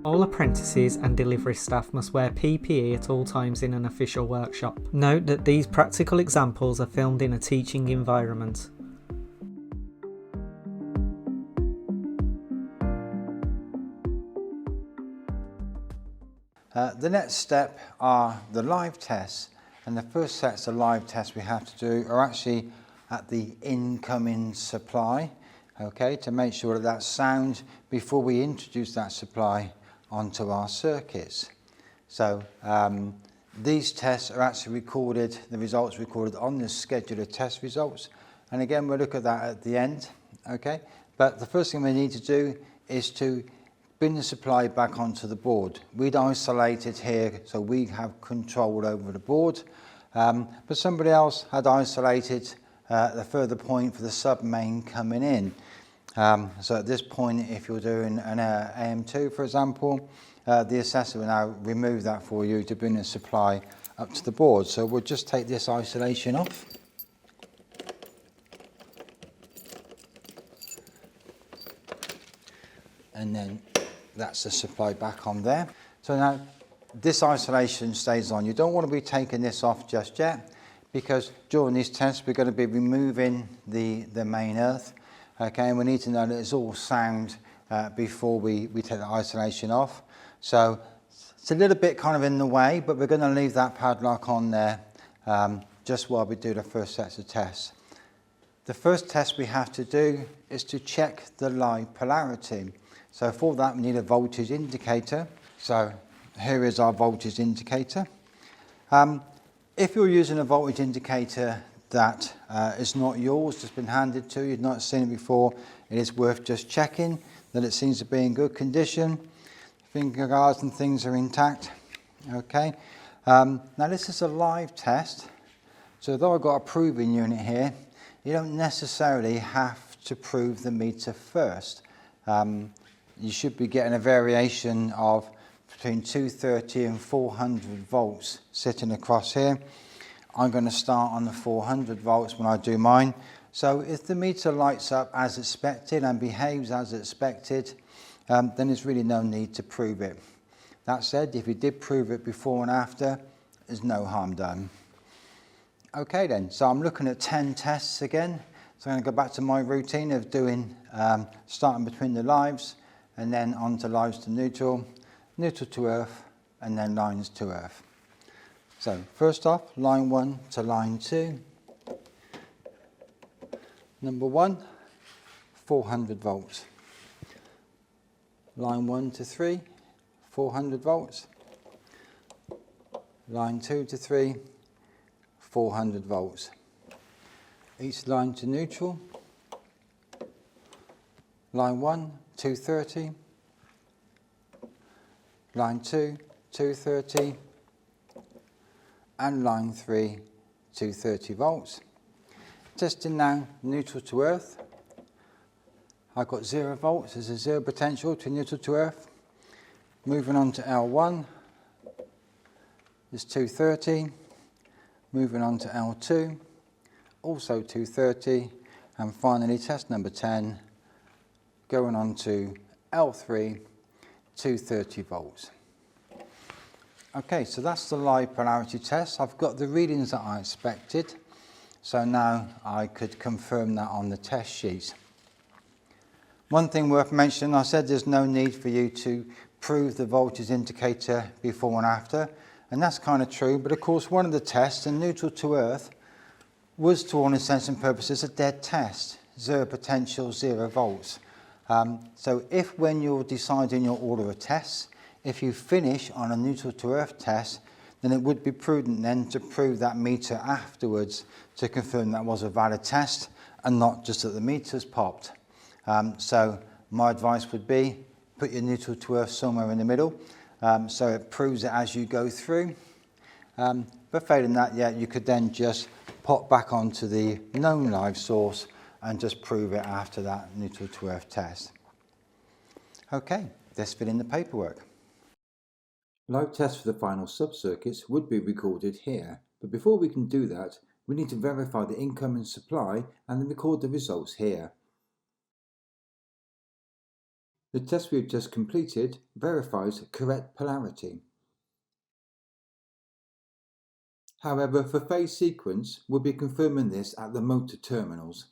All apprentices and delivery staff must wear PPE at all times in an official workshop. Note that these practical examples are filmed in a teaching environment. The next step are the live tests, and the first sets of live tests we have to do are actually at the incoming supply, okay, to make sure that that's sound before we introduce that supply onto our circuits. So these tests are actually recorded, the results recorded on the schedule of test results, and again we'll look at that at the end, okay. But the first thing we need to do is to bring the supply back onto the board. We'd isolate it here so we have control over the board, but somebody else had isolated the further point for the sub main coming in. So at this point, if you're doing an AM2 for example, the assessor will now remove that for you to bring the supply up to the board. So we'll just take this isolation off. And then that's the supply back on there. So now this isolation stays on. You don't want to be taking this off just yet, because during these tests we're going to be removing the main earth, okay, and we need to know that it's all sound before we take the isolation off. So it's a little bit kind of in the way, but we're going to leave that padlock on there just while we do the first sets of tests. The first test we have to do is to check the live polarity. So for that we need a voltage indicator. So here is our voltage indicator. If you're using a voltage indicator that is not yours, just been handed to you, you've not seen it before, it is worth just checking that it seems to be in good condition. Finger guards and things are intact. Okay. Now this is a live test, so though I've got a proving unit here, you don't necessarily have to prove the meter first. You should be getting a variation of between 230 and 400 volts sitting across here. I'm going to start on the 400 volts when I do mine. So if the meter lights up as expected and behaves as expected, then there's really no need to prove it. That said, if you did prove it before and after, there's no harm done. Okay then, so I'm looking at 10 tests again. So I'm going to go back to my routine of doing, starting between the lives, and then on to lives to neutral, neutral to earth, and then lines to earth. So first off, line 1 to line 2. Number 1, 400 volts. Line 1 to 3, 400 volts. Line 2 to 3, 400 volts. Each line to neutral. Line 1, 230. Line 2, 230. And line 3, 230 volts. Testing now neutral to earth. I've got 0 volts, there's a 0 potential to neutral to earth. Moving on to L1, there's 230. Moving on to L2, also 230. And finally test number 10, going on to L3, 230 volts. Okay, so that's the live polarity test. I've got the readings that I expected, so now I could confirm that on the test sheet. One thing worth mentioning, I said there's no need for you to prove the voltage indicator before and after, and that's kind of true, but of course one of the tests, in neutral to earth, was to all intents and purposes a dead test, 0 potential, 0 volts. So if when you're deciding your order of tests, if you finish on a neutral to earth test, then it would be prudent then to prove that meter afterwards to confirm that was a valid test and not just that the meter's popped. So my advice would be put your neutral to earth somewhere in the middle, so it proves it as you go through. But failing that, yeah, you could then just pop back onto the known live source and just prove it after that neutral to earth test. Okay, let's fill in the paperwork. Live tests for the final sub-circuits would be recorded here, but before we can do that, we need to verify the incoming supply and then record the results here. The test we have just completed verifies correct polarity. However, for phase sequence, we'll be confirming this at the motor terminals.